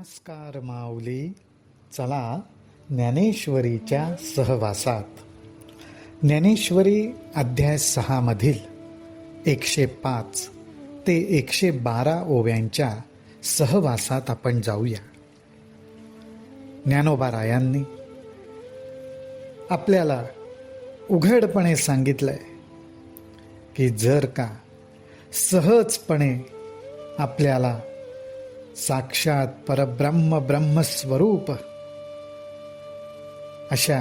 नमस्कार माऊली. चला ज्ञानेश्वरीच्या सहवासात. ज्ञानेश्वरी अध्याय 6 मधील 105 ते 112 ओव्यांच्या सहवासात आपण जाऊया. ज्ञानोबारायांनी आपल्याला उघडपणे सांगितलंय की जर का सहजपणे आपल्याला साक्षात परब्रह्म ब्रह्मस्वरूप अशा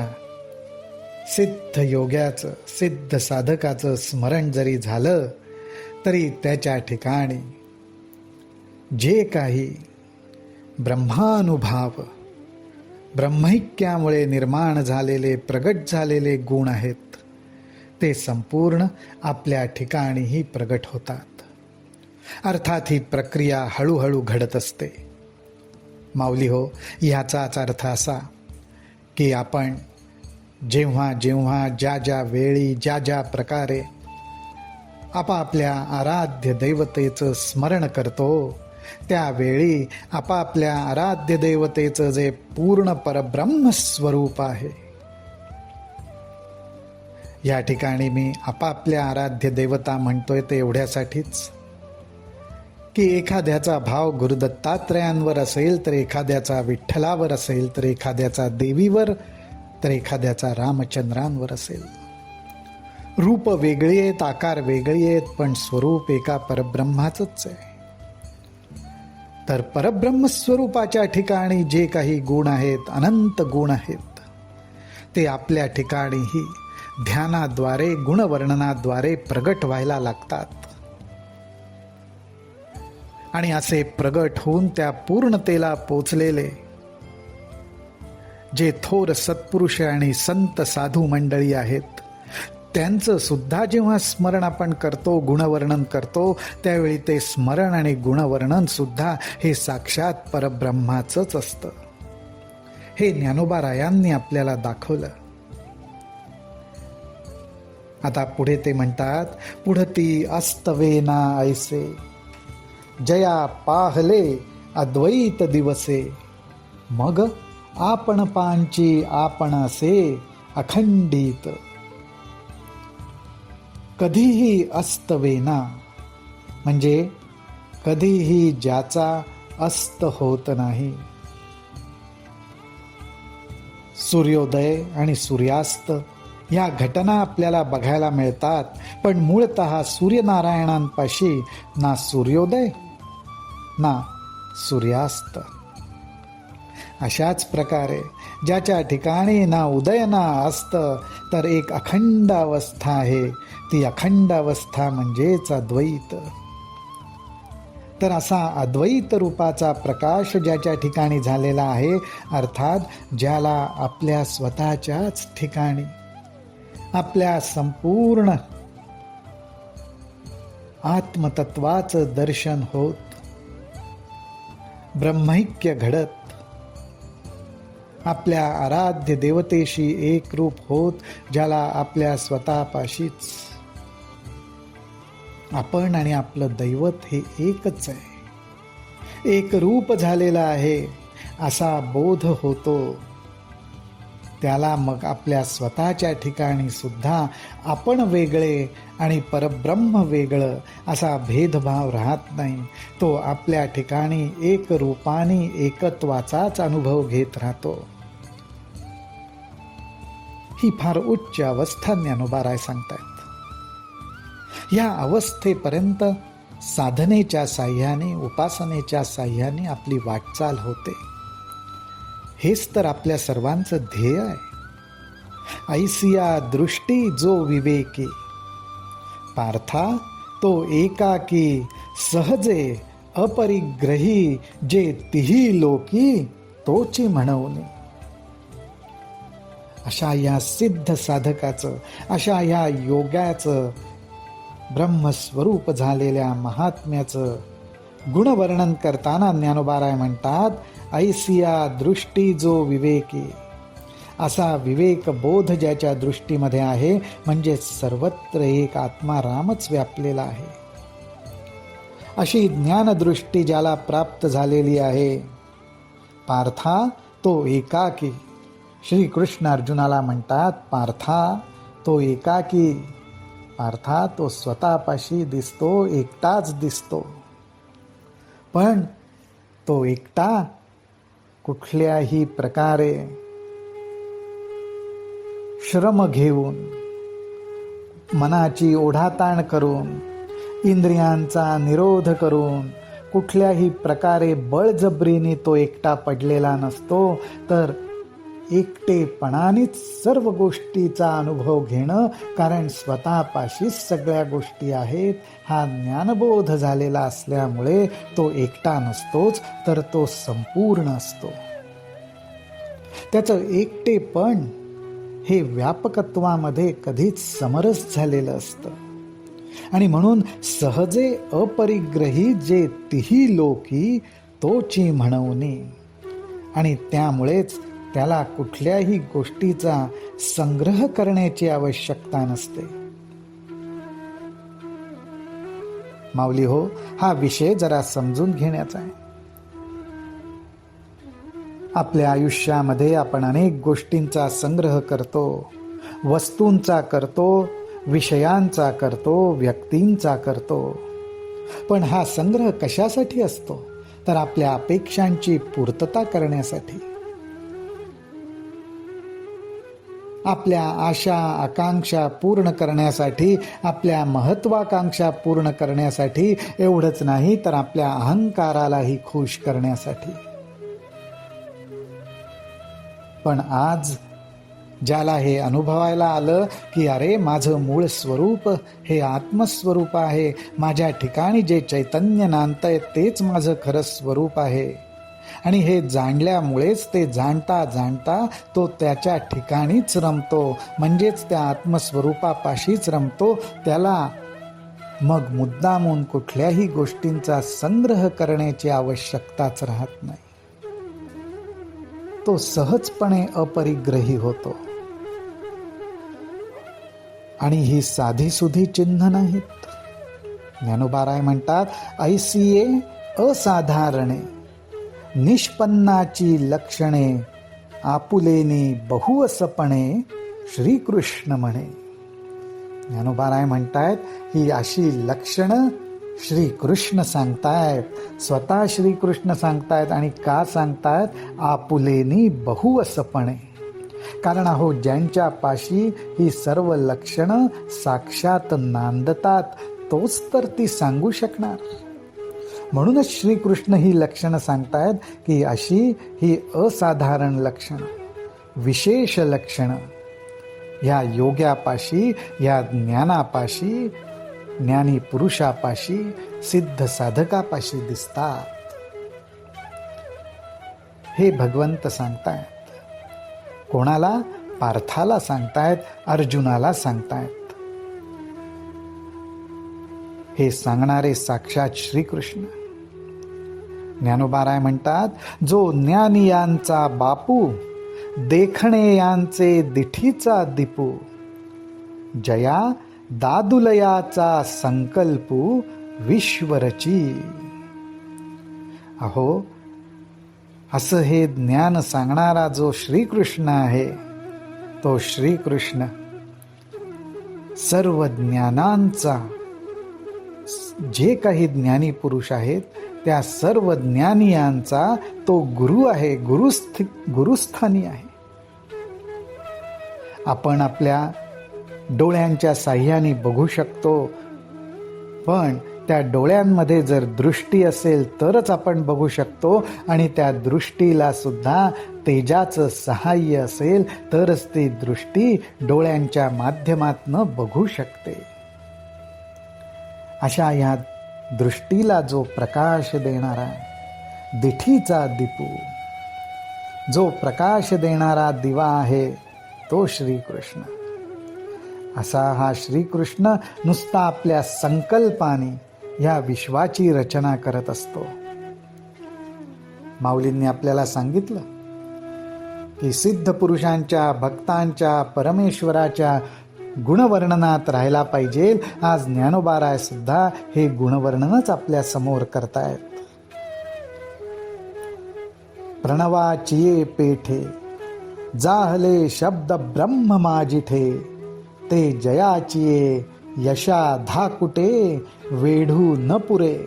सिद्ध योग्याचं सिद्ध साधकाचं स्मरण जरी झालं तरी त्याच्या ठिकाणी जे काही ब्रह्मानुभाव ब्रह्मैक्यामुळे निर्माण झालेले प्रगट झालेले गुण आहेत ते संपूर्ण आपल्या ठिकाणीही प्रगट होतात. अर्थात ही प्रक्रिया हळूहळू घडत असते. माऊली हो, ह्याचाच अर्थ असा की आपण जेव्हा जेव्हा ज्या ज्या वेळी ज्या ज्या प्रकारे आपापल्या आराध्य दैवतेचं स्मरण करतो त्यावेळी आपापल्या आराध्य दैवतेचं जे पूर्ण परब्रह्म स्वरूप आहे, या ठिकाणी मी आपापल्या आराध्य देवता म्हणतोय ते एवढ्यासाठीच की एखाद्याचा भाव गुरुदत्तात्रयांवर असेल तर एखाद्याचा विठ्ठलावर असेल तर एखाद्याचा देवीवर तर एखाद्याचा रामचंद्रांवर असेल. रूप वेगळी आहेत, आकार वेगळी आहेत, पण स्वरूप एका परब्रह्माचंच आहे. तर परब्रह्म स्वरूपाच्या ठिकाणी जे काही गुण आहेत, अनंत गुण आहेत, ते आपल्या ठिकाणीही ध्यानाद्वारे गुणवर्णनाद्वारे प्रगट व्हायला लागतात. आणि असे प्रगट होऊन त्या पूर्णतेला पोचलेले जे थोर सत्पुरुष आणि संत साधू मंडळी आहेत, त्यांचं सुद्धा जेव्हा स्मरण आपण करतो, गुणवर्णन करतो, त्यावेळी ते स्मरण आणि गुणवर्णन सुद्धा हे साक्षात परब्रह्माचंच असतं. हे ज्ञानोबारायांनी आपल्याला दाखवलं. आता पुढे ते म्हणतात, पुढती अस्तवेना ऐसे जया पाहले अद्वैत दिवसे, मग आपण पांची आपण असे अखंडित. कधीही अस्तवेना म्हणजे कधीही ज्याचा अस्त होत नाही. सूर्योदय आणि सूर्यास्त या घटना आपल्याला बघायला मिळतात, पण मूळतः सूर्यनारायणांपाशी ना सूर्योदय ना सूर्यास्त. अशाच प्रकारे ज्याच्या ठिकाणी ना उदय ना अस्त तर एक अखंड अवस्था आहे, ती अखंड अवस्था म्हणजेच अद्वैत. तर असा अद्वैत रूपाचा प्रकाश ज्याच्या ठिकाणी झालेला आहे, अर्थात ज्याला आपल्या स्वतःच्याच ठिकाणी आपल्या संपूर्ण आत्मतत्वाचं दर्शन होत, ब्रह्मैक्य घडत, आपल्या आराध्य देवतेशी एक रूप होत, ज्याला आपल्या स्वतःपाशीच आपण आणि आपलं दैवत हे एकच आहे, एक रूप झालेलं आहे असा बोध होतो. त्याला मग आपल्या स्वतःच्या ठिकाणी सुद्धा आपण वेगळे आणि परब्रह्म वेगळं असा भेदभाव राहत नाही. तो आपल्या ठिकाणी एक रूपाने एकत्वाचाच अनुभव घेत राहतो. ही फार उच्च अवस्था ज्ञानोबाराय सांगतायत. या अवस्थेपर्यंत साधनेच्या साह्याने, उपासनेच्या साह्याने आपली वाटचाल होते. हेच तर आपल्या सर्वांचं ध्येय आहे. ऐसिया दृष्टी जो विवेकी, पार्था तो एकाकी सहजे अपरिग्रही, जे तिही लोकी तोची म्हणवणे. अशा या सिद्ध साधकाचं, अशा या योगाचं, ब्रह्मस्वरूप झालेल्या महात्म्याचं गुणवर्णन करताना ज्ञानोबाराय म्हणतात, ऐसिया दृष्टी जो विवेकी. असा विवेक बोध ज्याच्या दृष्टीमध्ये आहे, म्हणजे सर्वत्र एक आत्मा रामच व्यापलेला आहे. अशी ज्ञानदृष्टी ज्याला प्राप्त झालेली आहे, पार्था तो एकाकी. श्रीकृष्ण अर्जुनाला म्हणतात, पार्था तो एकाकी. पार्था तो स्वतःपाशी दिसतो, एकटाच दिसतो. पण तो एकटा कुठल्याही प्रकारे श्रम घेऊन, मनाची ओढाताण करून, इंद्रियांचा निरोध करून, कुठल्याही प्रकारे बळजबरीने तो एकटा पडलेला नसतो, तर एकटेपणानेच सर्व गोष्टीचा अनुभव घेणं, कारण स्वतःपाशीच सगळ्या गोष्टी आहेत हा ज्ञानबोध झालेला असल्यामुळे तो एकटा नसतोच, तर तो संपूर्ण असतो. त्याचं एकटेपण हे व्यापकत्वामध्ये कधीच समरस झालेलं असतं. आणि म्हणून सहजे अपरिग्रही जे तिही लोकी तोची म्हणवनी. आणि त्यामुळेच त्याला कुठल्याही गोष्टीचा संग्रह करण्याची आवश्यकता नसते. माऊली हो, हा विषय जरा समजून घेण्याचा आहे. आपल्या आयुष्यामध्ये आपण अनेक गोष्टींचा संग्रह करतो, वस्तूंचा करतो, विषयांचा करतो, व्यक्तींचा करतो. पण हा संग्रह कशासाठी असतो? तर आपल्या अपेक्षांची पूर्तता करण्यासाठी. आपल्या आशा आकांक्षा पूर्ण करण्यासाठी, आपल्या महत्वाकांक्षा पूर्ण करण्यासाठी. एवढंच नाही तर आपल्या अहंकारालाही खुश करण्यासाठी. पण आज ज्याला हे अनुभवायला आलं की अरे माझं मूळ स्वरूप हे आत्मस्वरूप आहे, माझ्या ठिकाणी जे चैतन्य नांदतंय तेच माझं खरं स्वरूप आहे, आणि हे जाणल्यामुळेच ते जाणता जाणता तो त्याच्या ठिकाणीच रमतो, म्हणजेच त्या आत्मस्वरूपापाशीच रमतो. त्याला मग मुद्दामून कुठल्याही गोष्टींचा संग्रह करण्याची आवश्यकताच राहत नाही. तो सहजपणे अपरिग्रही होतो. आणि ही साधीसुधी चिन्ह नाहीत. ज्ञानोबाराय म्हणतात, ऐसिये असाधारणे निष्पन्नाची लक्षणे आपुलेनी बहुवसपणे श्रीकृष्ण म्हणे. ज्ञानोबाराय म्हणतायत ही अशी लक्षणं श्रीकृष्ण सांगतायत, स्वतः श्रीकृष्ण सांगतायत. आणि का सांगतायत? आपुलेनी बहुवसपणे. कारण अहो ज्यांच्या पाशी ही सर्व लक्षणं साक्षात नांदतात तोच तर ती सांगू शकणार. म्हणूनच श्रीकृष्ण ही लक्षणं सांगतायत की अशी ही असाधारण लक्षणं, विशेष लक्षणं ह्या योग्यापाशी, या ज्ञानापाशी, ज्ञानी पुरुषापाशी, सिद्ध साधकापाशी दिसतात. हे भगवंत सांगतायत. कोणाला? पार्थाला सांगतायत, अर्जुनाला सांगतायत. हे सांगणारे साक्षात श्रीकृष्ण. ज्ञानोबाराय म्हणतात, जो ज्ञानी यांचा बापू, देखणे यांचे दिठीचा दीपू, जया दादुलयाचा संकल्पू विश्वरची. अहो असं हे ज्ञान सांगणारा जो श्रीकृष्ण आहे, तो श्रीकृष्ण सर्व ज्ञानांचा, जे काही ज्ञानी पुरुष आहेत त्या सर्व ज्ञानियांचा तो गुरु आहे, गुरुस्थानी आहे. आपण आपल्या डोळ्यांच्या साह्याने बघू शकतो, पण त्या डोळ्यांमध्ये जर दृष्टी असेल तरच आपण बघू शकतो, आणि त्या दृष्टीला सुद्धा तेजाचं सहाय्य असेल तरच ती दृष्टी डोळ्यांच्या माध्यमातून बघू शकते. अशा ह्या दृष्टीला जो प्रकाश देणारा दिठीचा दीपू, जो प्रकाश देणारा दिवा आहे तो श्रीकृष्ण. असा हा श्रीकृष्ण नुसता आपल्या संकल्पाने या विश्वाची रचना करत असतो. माऊलींनी आपल्याला सांगितलं की सिद्ध पुरुषांच्या, भक्तांच्या, परमेश्वराच्या गुणवर्णनात राहायला पाहिजे. आज ज्ञानोबाराय सुद्धा हे गुणवर्णनच आपल्या समोर करतायत. प्रणवाचिये पेठे जाहले शब्द ब्रह्म माजिठे ते जयाचिये यशा धाकुटे वेढू न पुरे.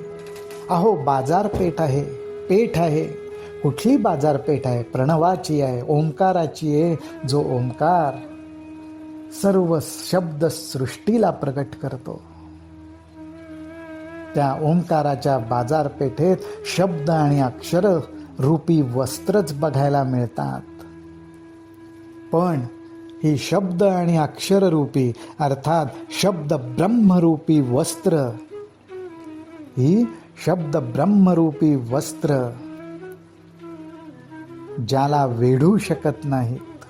अहो बाजारपेठ आहे, पेठ आहे. कुठली बाजारपेठ आहे? प्रणवाची आहे, ओंकाराची आहे. जो ओंकार सर्व शब्द सृष्टीला प्रगट करतो. त्या ओंकाराच्या बाजारपेठेत शब्द आणि अक्षर रूपी वस्त्रच बघायला मिळतात. पण ही शब्द आणि अक्षर रूपी अर्थात शब्द ब्रह्मरूपी वस्त्र, ही शब्द ब्रह्मरूपी वस्त्र ज्याला वेढू शकत नाहीत.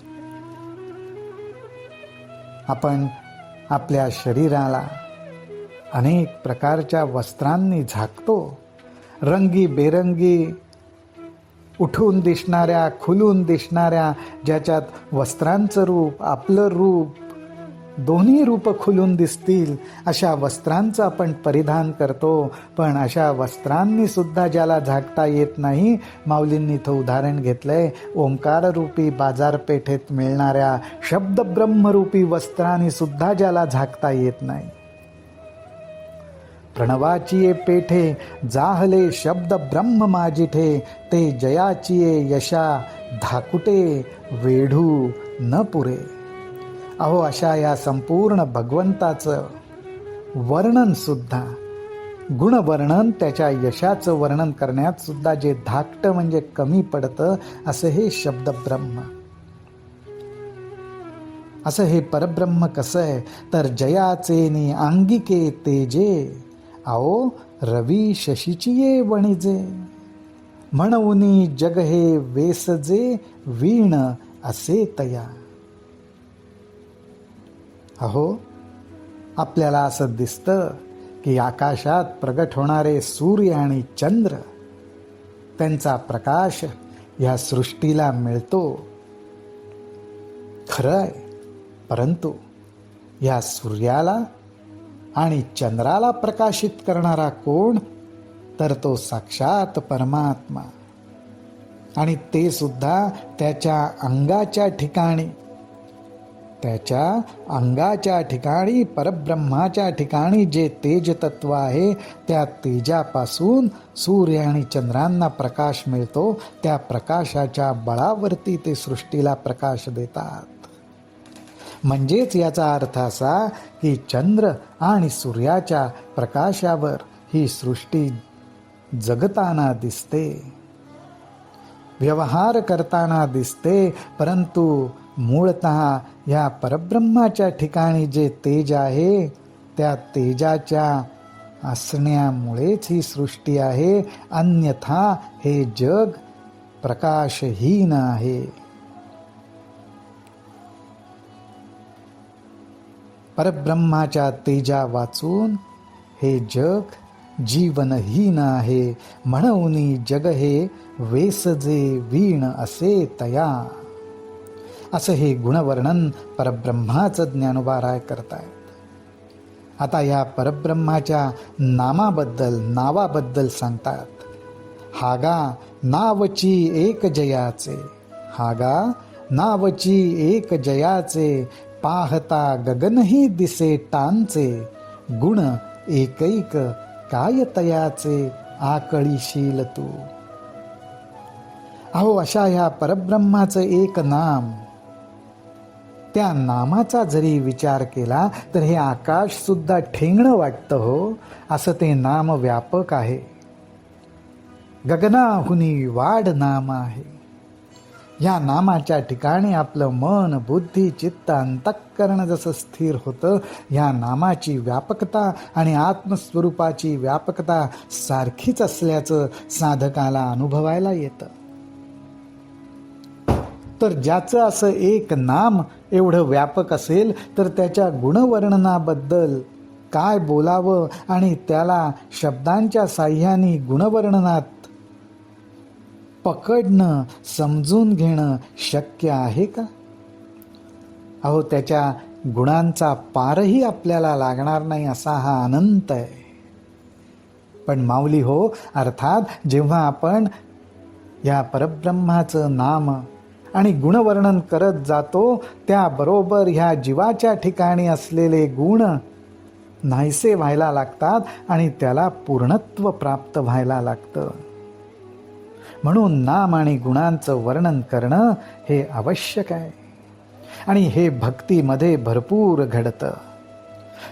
आपण आपल्या शरीराला अनेक प्रकारच्या वस्त्रांनी झाकतो. रंगी बेरंगी उठून दिसणाऱ्या, खुलून दिसणाऱ्या, ज्याच्यात वस्त्रांचं रूप, आपलं रूप, दोन्ही रूप खुलून दिसतील अशा वस्त्रांचं आपण परिधान करतो. पण अशा वस्त्रांनी सुद्धा ज्याला झाकता येत नाही, माऊलींनी इथं उदाहरण घेतलंय ओंकार रूपी बाजारपेठेत मिळणाऱ्या शब्द ब्रह्मरूपी वस्त्रांनी सुद्धा ज्याला झाकता येत नाही. प्रणवाचिये पेठे जाहले शब्द ब्रह्म माजिठे ते जयाचिये यशा धाकुटे वेढू न पुरे. अहो अशा या संपूर्ण भगवंताचं वर्णन सुद्धा, गुणवर्णन, त्याच्या यशाचं वर्णन करण्यात सुद्धा जे धाकटं म्हणजे कमी पडतं असं हे शब्द ब्रह्म, असं हे परब्रह्म कसं आहे तर जयाचे नि अंगिके तेजे आओ रवी शशीचिये वणिजे म्हणूनी जग हे वेसजे वीण असे तया. अहो आपल्याला असं दिसतं की आकाशात प्रगट होणारे सूर्य आणि चंद्र, त्यांचा प्रकाश या सृष्टीला मिळतो खरं आहे. परंतु या सूर्याला आणि चंद्राला प्रकाशित करणारा कोण तर तो साक्षात परमात्मा. आणि ते सुद्धा त्याच्या अंगाच्या ठिकाणी, त्याच्या अंगाच्या ठिकाणी, परब्रह्माच्या ठिकाणी जे तेज तत्व आहे त्या तेजापासून सूर्य आणि चंद्रांना प्रकाश मिळतो. त्या प्रकाशाच्या बळावरती ते सृष्टीला प्रकाश देतात. म्हणजेच याचा अर्थ असा की चंद्र आणि सूर्याच्या प्रकाशावर ही सृष्टी जगताना दिसते, व्यवहार करताना दिसते. परंतु मूळतः या परब्रह्माच्या ठिकाणी जे तेज आहे त्या तेजाच्या असण्यामुळेच ही सृष्टी आहे. अन्यथा हे जग प्रकाशहीन आहे. परब्रह्माच्या तेजा वाचून हे जग जीवनहीन आहे. म्हणून जग हे वेसजे वीण असे तया. असं हे गुणवर्णन परब्रह्माचं ज्ञानोबा करतायत. आता या परब्रह्माच्या नावाबद्दल सांगतात. हागा नावची एक जयाचे, हागा नावची एक जयाचे पाहता गगनही दिसे टांचे गुण एकैक काय तयाचे आकळीशील तू. अहो अशा ह्या परब्रह्माचं एक नाम, त्या नामाचा जरी विचार केला तर हे आकाश सुद्धा ठेंगणं वाटतं हो. असं ते नाम व्यापक आहे. गगनाहुनी वाढ नाम आहे. या नामाच्या ठिकाणी आपलं मन, बुद्धी, चित्त, अंतःकरण जसं स्थिर होतं, या नामाची व्यापकता आणि आत्मस्वरूपाची व्यापकता सारखीच असल्याचं साधकाला अनुभवायला येतं. तर ज्याचं असं एक नाम एवढं व्यापक असेल तर त्याच्या गुणवर्णनाबद्दल काय बोलावं आणि त्याला शब्दांच्या साह्याने गुणवर्णनात पकडणं, समजून घेणं शक्य आहे का? अहो त्याच्या गुणांचा पारही आपल्याला लागणार नाही असा हा अनंत आहे. पण माऊली हो, अर्थात जेव्हा आपण या परब्रह्माचं नाम आणि गुणवर्णन करत जातो, त्याबरोबर ह्या जीवाच्या ठिकाणी असलेले गुण नाहीसे व्हायला लागतात आणि त्याला पूर्णत्व प्राप्त व्हायला लागतं. म्हणून नाम आणि गुणांचं वर्णन करणं हे आवश्यक आहे आणि हे भक्तीमध्ये भरपूर घडतं.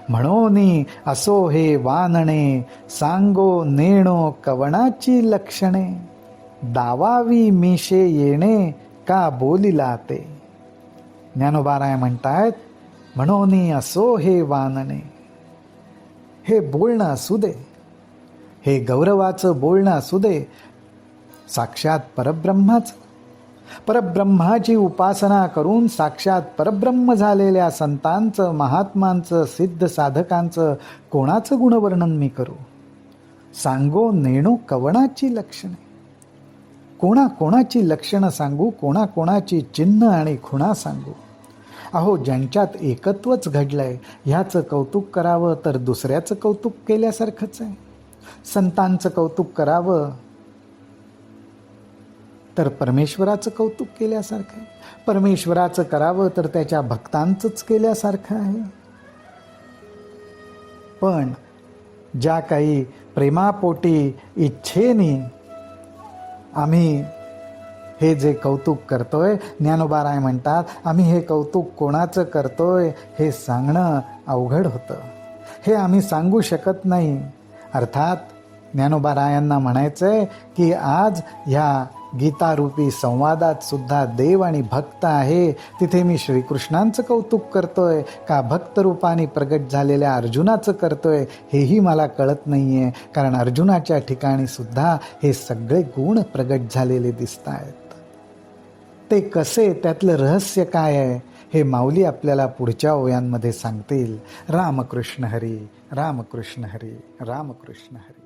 म्हणून असो हे वानणे, सांगो नेणो कवणाची लक्षणे, दावावी मिशे येणे का बोलिला ते. ज्ञानोबाराय म्हणतायत, म्हणून असो हे वानणे, हे बोलणं असू दे, हे गौरवाचं बोलणं असू दे, साक्षात परब्रह्माची उपासना करून साक्षात परब्रह्म झालेल्या संतांचं, महात्मांचं, सिद्ध साधकांचं कोणाचं गुणवर्णन मी करू. सांगो नेणो कवणाची लक्षणे, कोणाची लक्षणं सांगू, कोणाची चिन्ह आणि खुणा सांगू. अहो, ज्यांच्यात एकत्वच घडलंय ह्याचं कौतुक करावं तर दुसऱ्याचं कौतुक केल्यासारखंच आहे. संतांचं कौतुक करावं तर परमेश्वराचं कौतुक केल्यासारखं आहे. परमेश्वराचं करावं तर त्याच्या भक्तांचंच केल्यासारखं आहे. पण ज्या काही प्रेमापोटी इच्छेने आम्ही हे जे कौतुक करतोय, ज्ञानोबाराय म्हणतात, आम्ही हे कौतुक कोणाचं करतोय हे सांगणं अवघड होतं. हे आम्ही सांगू शकत नाही. अर्थात ज्ञानोबारायांना म्हणायचंय की आज ह्या गीतारूपी संवादात सुद्धा देव आणि भक्त आहे. तिथे मी श्रीकृष्णांचं कौतुक करतोय का भक्तरूपाने प्रगट झालेल्या अर्जुनाचं करतोय हेही मला कळत नाहीये. कारण अर्जुनाच्या ठिकाणी सुद्धा हे सगळे गुण प्रगट झालेले दिसत आहेत. ते कसे, त्यातलं रहस्य काय आहे हे माऊली आपल्याला पुढच्या ओव्यांमध्ये सांगतील. रामकृष्ण हरी, रामकृष्ण हरी, रामकृष्ण हरी.